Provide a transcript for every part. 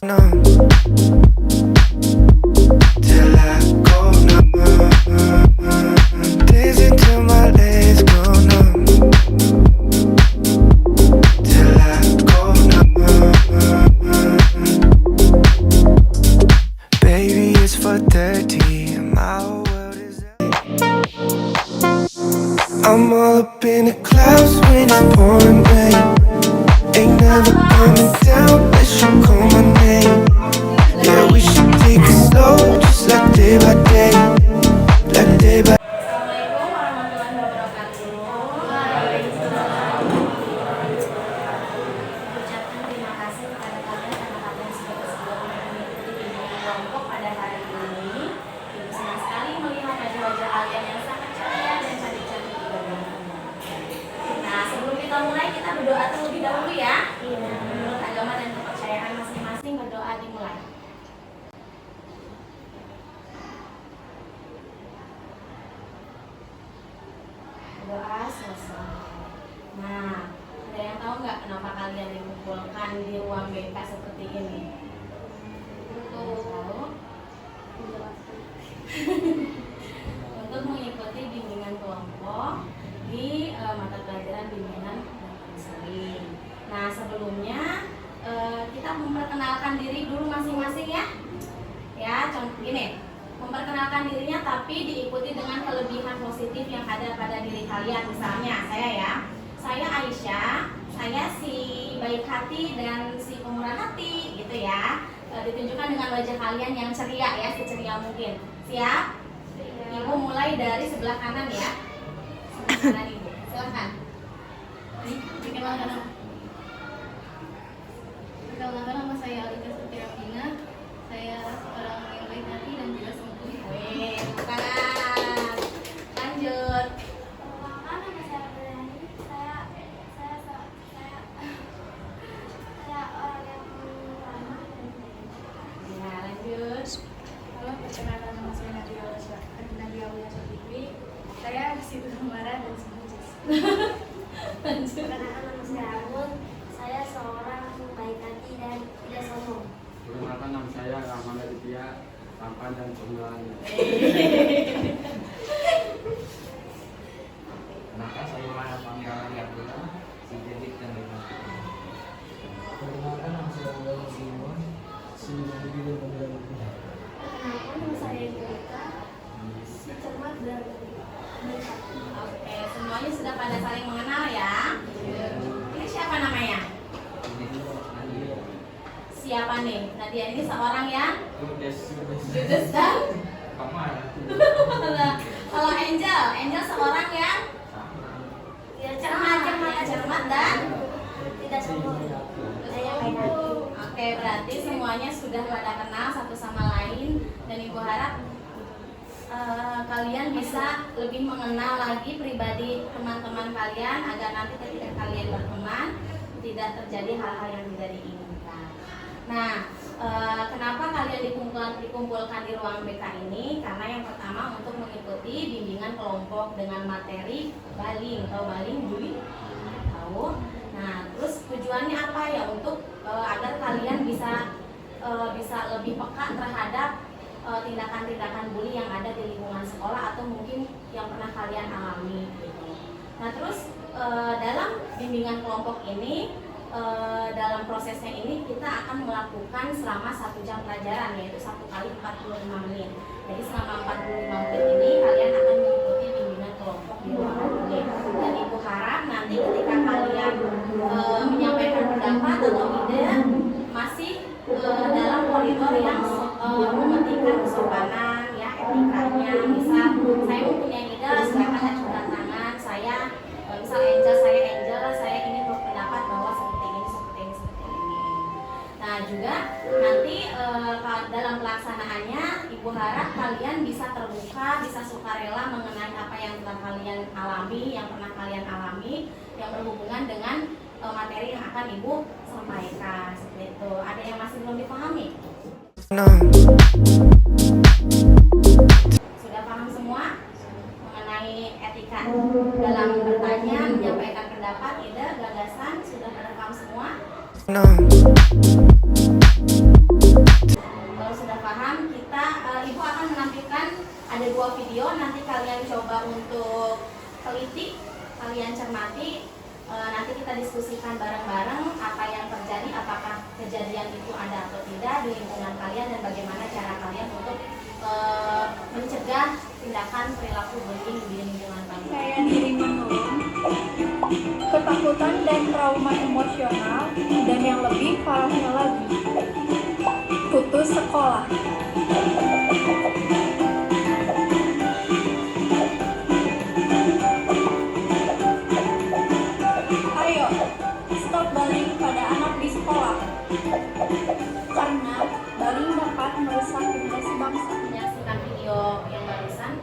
No, till I go numb. Days until my legs go numb. Till I go numb. Baby, it's 4:30 and my whole world is. I'm all up in the clouds when it's pouring rain. Ain't never coming down unless you call my name. Yeah, we should take it slow, just like day by day. Like day by Assalamualaikum warahmatullahi wabarakatuh. Ucapkan terima kasih kepada kalian karena kalian sudah bersedia mengikuti bimbingan kelompok pada hari ini. Ibu senang sekali melihat wajah-wajah kalian yang sangat ceria dan cantik-cantik juga. Nah, sebelum kita mulai, kita berdoa terlebih dahulu ya. Menurut agama dan kepercayaan masing-masing, berdoa dimulai. Doa selesai. Nah, ada yang tahu nggak kenapa kalian dikumpulkan di ruang BK seperti ini? Tahu? Untuk mengikuti bimbingan kelompok di mata pelajaran bimbingan dan konseling. Nah, sebelumnya kita memperkenalkan diri dulu masing-masing ya. Ya, contoh gini. Memperkenalkan dirinya tapi diikuti dengan kelebihan positif yang ada pada diri kalian. Misalnya saya Aisyah, saya si baik hati dan si pemurah hati gitu ya. Ditunjukkan dengan wajah kalian yang ceria ya, seceria mungkin. Siap? Ibu mulai dari sebelah kanan ya. Sebelah kanan Ibu, silakan. Perkenalkan nama saya Alika Sutirafina. Saya seorang yang baik hati dan juga sungguh. Wih, tangan. Lanjut. Perkenalkan nama saya Berani. Saya orang yang ramah dan baik. Ya, lanjut. Halo, perkenalkan nama saya Nadia Aulia Syafitri. Saya Situ Humara dan sungguh. Perkenalkan nama saya Argun. Saya seorang baik hati dan tidak sombong. Perkenalkan nama saya Rahman Aditya, tampan dan cemerlang. Maka saya mana panggilan yang benar, si Dedik dan Lina. Perkenalkan nama saya Abdul Simon, si Dedik dan Lina. Perkenalkan nama saya Yulika. Si cermat dan baik hati. Oke, semuanya sudah pada saling mengenal ya. Ini siapa namanya? Siapa nih? Nadia ini seorang yang judes dan kalau Angel seorang yang cermat dan Tidak sombong. Saya baik hati. Oke, berarti semuanya sudah pada kenal satu sama lain dan Ibu harap kalian bisa lebih mengenal lagi pribadi teman-teman kalian agar nanti ketika kalian berteman tidak terjadi hal-hal yang tidak diinginkan. Nah, kenapa kalian dikumpulkan di ruang BK ini? Karena yang pertama untuk mengikuti bimbingan kelompok dengan materi baling. Tahu baling, Budi? Tahu. Nah, terus tujuannya apa ya? Untuk agar kalian bisa lebih peka terhadap tindakan-tindakan bully yang ada di lingkungan sekolah atau mungkin yang pernah kalian alami gitu. Nah, terus dalam bimbingan kelompok ini dalam prosesnya ini kita akan melakukan selama 1 jam pelajaran, yaitu 1 kali 45 menit. Jadi selama 45 menit ini kalian akan mengikuti bimbingan kelompok di ruangan ini. Dan Ibu harap nanti ketika kalian menyampaikan pendapat atau ide masih dalam koridor yang mementingkan kesopanan ya, etikanya. Misal saya mempunyai ide, silakan ajukan tangan. Misal saya ingin berpendapat bahwa seperti ini. Nah, juga nanti dalam pelaksanaannya Ibu harap kalian bisa terbuka, bisa sukarela mengenai apa yang telah kalian alami, yang pernah kalian alami, yang berhubungan dengan materi yang akan Ibu sampaikan. Seperti itu. Ada yang masih belum dipahami? no. Sudah paham semua mengenai etika dalam bertanya, menyampaikan pendapat, ide, gagasan? Sudah pada paham semua? No. itu ada atau tidak di lingkungan kalian dan bagaimana cara kalian untuk mencegah tindakan perilaku bullying di lingkungan kalian. Saya diri menurun, ketakutan dan trauma emosional, dan yang lebih parahnya lagi, putus sekolah. Ayo, stop bullying pada anak di sekolah. Karena bullying dapat merusak generasi bangsa. Menyaksikan video yang barusan,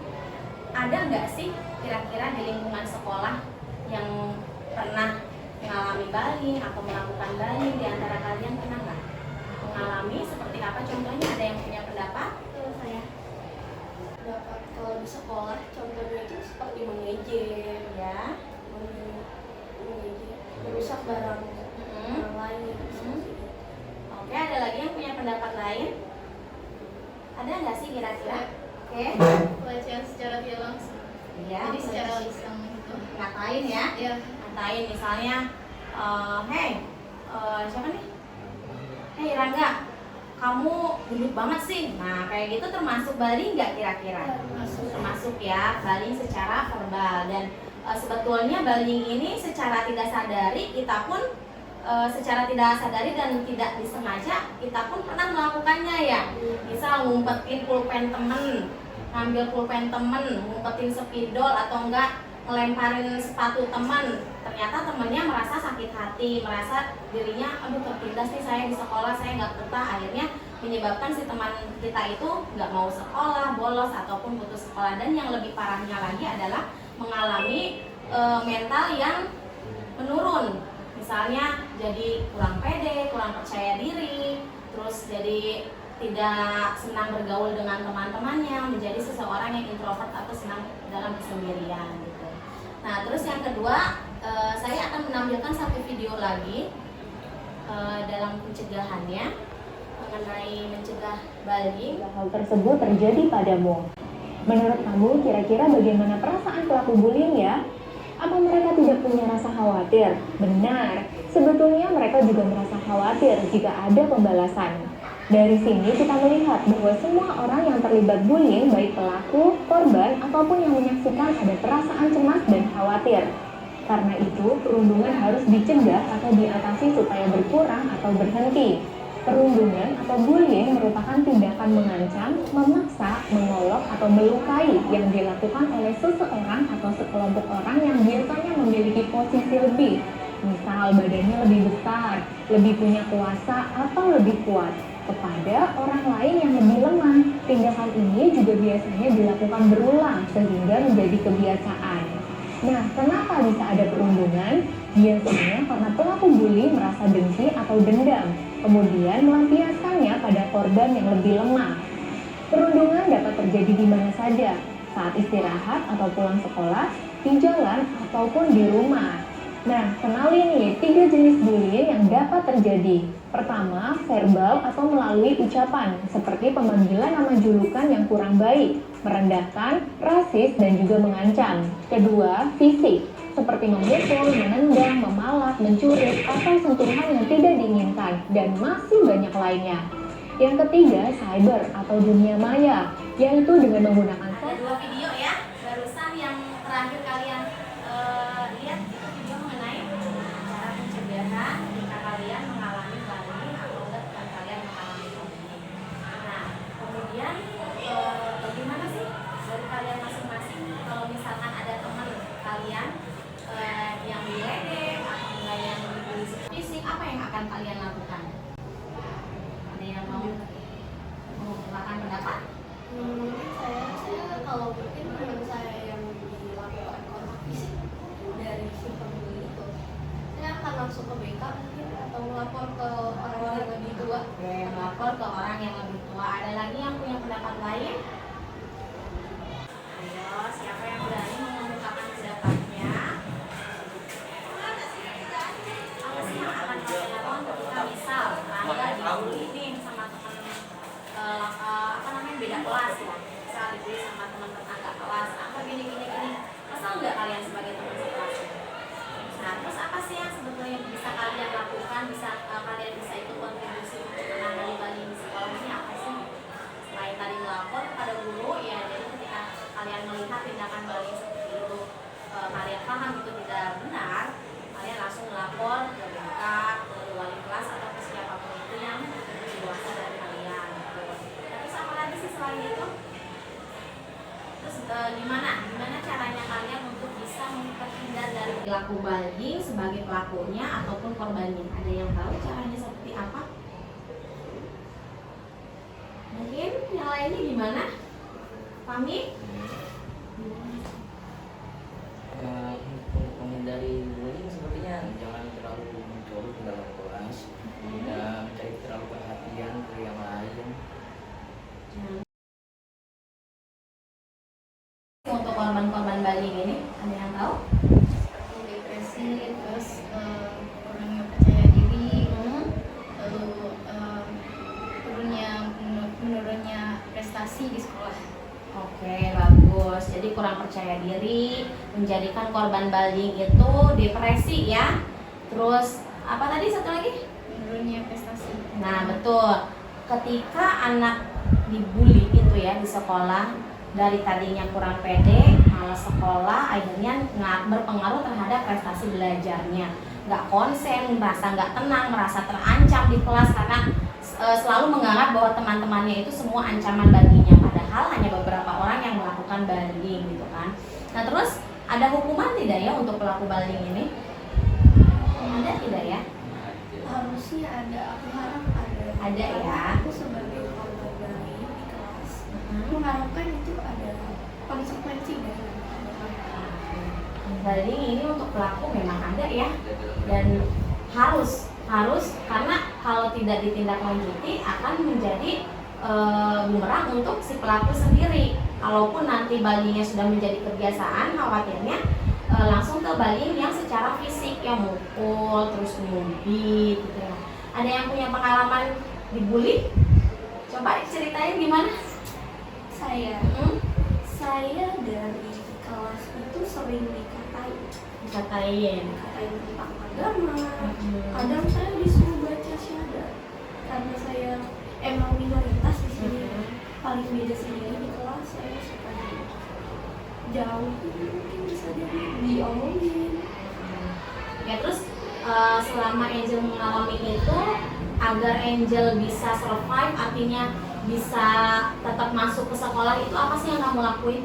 ada nggak sih kira-kira di lingkungan sekolah yang pernah mengalami bullying atau melakukan bullying? Di antara kalian pernah nggak mengalami? Seperti apa contohnya? Ada yang punya pendapat? Saya dapat kalau di sekolah contohnya itu seperti mengejek, Ya. mengejek, merusak barang orang lain. Oke, ada lagi yang punya pendapat lain? Ada nggak sih kira-kira? Oke. Pelecehan secara tidak langsung. Iya. Jadi secara lisan gitu. Ngatain ya? Ya, Ngatain misalnya, siapa nih? Hei Rangga, kamu gendut banget sih. Nah, kayak gitu termasuk bullying nggak kira-kira? Termasuk ya, bullying secara verbal. Dan sebetulnya bullying ini secara tidak sadari kita pun secara tidak sadari dan tidak disengaja kita pun pernah melakukannya ya. Misal ngumpetin pulpen temen, ngambil pulpen temen, ngumpetin spidol atau enggak ngelemparin sepatu teman. Ternyata temennya merasa sakit hati, merasa dirinya aduh tertindas nih saya di sekolah, saya nggak betah. Akhirnya menyebabkan si teman kita itu nggak mau sekolah, bolos ataupun putus sekolah. Dan yang lebih parahnya lagi adalah mengalami mental yang menurun. Misalnya jadi kurang pede, kurang percaya diri, terus jadi tidak senang bergaul dengan teman-temannya, menjadi seseorang yang introvert atau senang dalam kesendirian gitu. Nah, terus yang kedua, saya akan menampilkan satu video lagi dalam pencegahannya mengenai mencegah bullying. Hal tersebut terjadi padamu. Menurut kamu, kira-kira bagaimana perasaan pelaku bullying ya? Apa mereka tidak punya rasa khawatir? Benar, sebetulnya mereka juga merasa khawatir jika ada pembalasan. Dari sini kita melihat bahwa semua orang yang terlibat bullying, baik pelaku, korban, ataupun yang menyaksikan ada perasaan cemas dan khawatir. Karena itu, perundungan harus dicegah atau diatasi supaya berkurang atau berhenti. Perundungan atau bullying merupakan tindakan mengancam, memaksa, mengolok, atau melukai yang dilakukan oleh seseorang atau sekelompok orang yang biasanya memiliki posisi lebih. Misal badannya lebih besar, lebih punya kuasa, atau lebih kuat kepada orang lain yang lebih lemah. Tindakan ini juga biasanya dilakukan berulang sehingga menjadi kebiasaan. Nah, kenapa bisa ada perundungan? Biasanya karena pelaku bully merasa dengki atau dendam, kemudian melampiaskannya pada korban yang lebih lemah. Perundungan dapat terjadi di mana saja, saat istirahat atau pulang sekolah, di jalan, ataupun di rumah. Nah, kenali nih 3 jenis bullying yang dapat terjadi. Pertama, verbal atau melalui ucapan, seperti pemanggilan nama julukan yang kurang baik, merendahkan, rasis, dan juga mengancam. Kedua, fisik, seperti memukul, menendang, memalak, mencuri, atau sentuhan yang tidak diinginkan, dan masih banyak lainnya. Yang ketiga, cyber atau dunia maya, yaitu dengan menggunakan Ada 2 video ya, barusan yang terakhir kalian lihat itu video mengenai cara pencegahan jika kalian mengalami bullying atau enggak bukan kalian mengalami bullying. Nah, kemudian bagaimana sih dari kalian masing-masing kalau misalkan ada teman kalian yang diledek atau enggak yang dibully fisik, apa yang akan kalian lakukan? Ada yang mau mengungkapkan pendapat? Saya kalau mungkin teman saya yang dilakukan kontak fisik dari si pembuli itu, saya akan langsung ke BK mungkin atau melapor ke orang-orang yang lebih tua. Oke, melapor ke orang yang lebih tua. Ada lagi yang punya pendapat lain? Ayo, siapa yang berani mengungkapkan pendapatnya? Apa sih yang akan kalian lakukan ketika misal Rangga dibully nih sama teman beda kelas ya? Misal dibully sama teman tetangga kelas, apa gini. Kesal nggak kalian sebagai teman sekelas? Nah, terus apa sih yang sebetulnya bisa kalian lakukan, kalian bisa itu kontribusi untuk menangani bullying di sekolah ini apa sih? Selain tadi melapor kepada guru, ya jadi ketika kalian melihat tindakan bullying seperti itu, kalian paham itu tidak benar, kalian langsung melapor ke BK, ke wali kelas atau ke siapapun itu yang lebih dewasa dari kalian. Terus apa lagi sih selain itu? Terus gimana caranya kalian untuk bisa terhindar dari perilaku bullying sebagai pelakunya ataupun korbannya? Ada yang tahu caranya seperti apa? Mungkin yang lainnya gimana? Fahmi? Untuk menghindari bullying sepertinya jangan terlalu mencolok ke dalam kelas dan cari terlalu perhatian ke yang lain. Untuk korban-korban bullying ini ada yang tahu? Depresi, terus kurangnya percaya diri, lalu menurunnya prestasi di sekolah. Oke, bagus. Jadi kurang percaya diri, menjadikan korban bullying itu depresi ya. Terus apa tadi satu lagi? Menurunnya prestasi. Nah, betul. Ketika anak dibully itu ya di sekolah, dari tadinya kurang pede, malas sekolah, akhirnya berpengaruh terhadap prestasi belajarnya. Nggak konsen, merasa nggak tenang, merasa terancam di kelas karena selalu menganggap bahwa teman-temannya itu semua ancaman baginya, padahal hanya beberapa orang yang melakukan bullying gitu kan. Nah, terus ada hukuman tidak ya untuk pelaku bullying ini? Ada tidak ya? Harusnya ada, aku harap ada. Ada ya. Aku sebagai korban bullying di kelas mengharapkan itu ada konsekuensi dari Bullying ini untuk pelaku memang ada ya, dan harus karena kalau tidak ditindaklanjuti akan menjadi bumerang untuk si pelaku sendiri. Kalaupun nanti bullyingnya sudah menjadi kebiasaan, khawatirnya langsung ke bullying yang secara fisik, yang mukul, terus nyubit gitu ya. Ada yang punya pengalaman dibully? Coba ceritain gimana? saya dari kelas itu sering Dikatain. dikatain tentang agama. Kadang saya disuruh baca syahadat karena saya emang minoritas di sini, paling beda sendiri di kelas. Saya suka jauh, mungkin bisa jadi diomongin. Ya, terus selama Angel mengalami itu, agar Angel bisa survive, artinya bisa tetap masuk ke sekolah, itu apa sih yang kamu lakuin?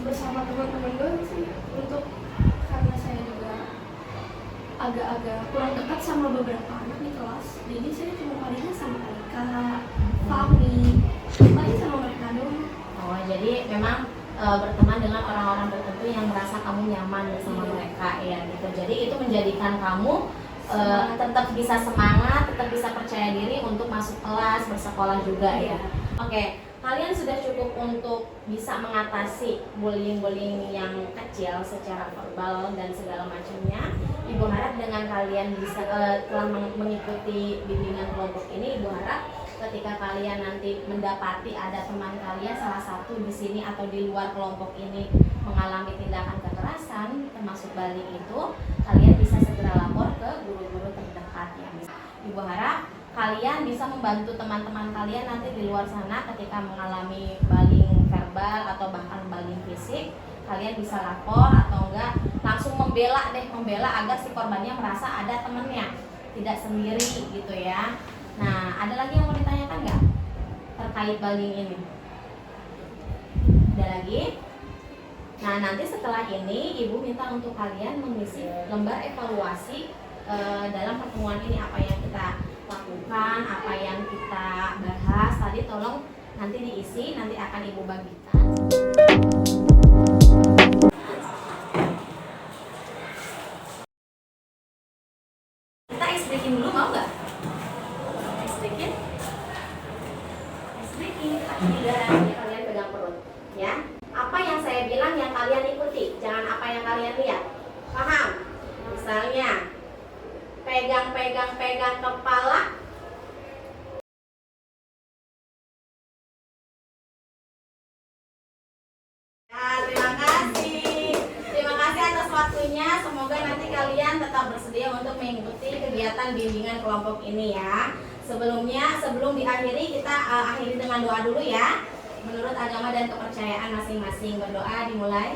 Bersama teman-teman gue sih, karena saya juga agak-agak kurang dekat sama beberapa anak di kelas, jadi saya cuma palingnya sama Alika, Fahmi, paling sama mereka doang. Oh, jadi memang berteman dengan orang-orang tertentu yang merasa kamu nyaman bersama mereka ya gitu. Jadi itu menjadikan kamu tetap bisa semangat, tetap bisa percaya diri untuk masuk kelas, bersekolah juga ya. Oke, kalian sudah cukup untuk bisa mengatasi bullying-bullying yang kecil secara verbal dan segala macamnya. Ibu harap dengan kalian bisa telah mengikuti bimbingan kelompok ini, Ibu harap ketika kalian nanti mendapati ada teman kalian salah satu di sini atau di luar kelompok ini mengalami tindakan kekerasan termasuk bullying itu, kalian bisa segera lapor ke guru-guru terdekat ya. Ibu harap kalian bisa membantu teman-teman kalian nanti di luar sana ketika mengalami bullying verbal atau bahkan bullying fisik, kalian bisa lapor atau enggak langsung membela agar si korbannya merasa ada temennya, tidak sendiri gitu ya. Nah, ada lagi yang mau ditanyakan nggak terkait bullying ini? Ada lagi? Nah, nanti setelah ini Ibu minta untuk kalian mengisi lembar evaluasi dalam pertemuan ini, apa yang kita lakukan, apa yang kita bahas tadi, tolong nanti diisi, nanti akan Ibu bagikan. Kita ice breaking dulu, mau nggak? Ice breaking? Ice breaking, kalian pegang perut ya. Apa yang saya bilang yang kalian ikuti, jangan apa yang kalian lihat. Paham? Misalnya pegang kepala, tetap bersedia untuk mengikuti kegiatan bimbingan kelompok ini ya. Sebelum diakhiri, kita akhiri dengan doa dulu ya. Menurut agama dan kepercayaan masing-masing, berdoa dimulai.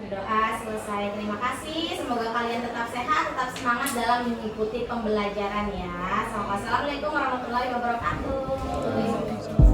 Berdoa selesai. Terima kasih. Semoga kalian tetap sehat, tetap semangat dalam mengikuti pembelajaran ya. Assalamualaikum warahmatullahi wabarakatuh.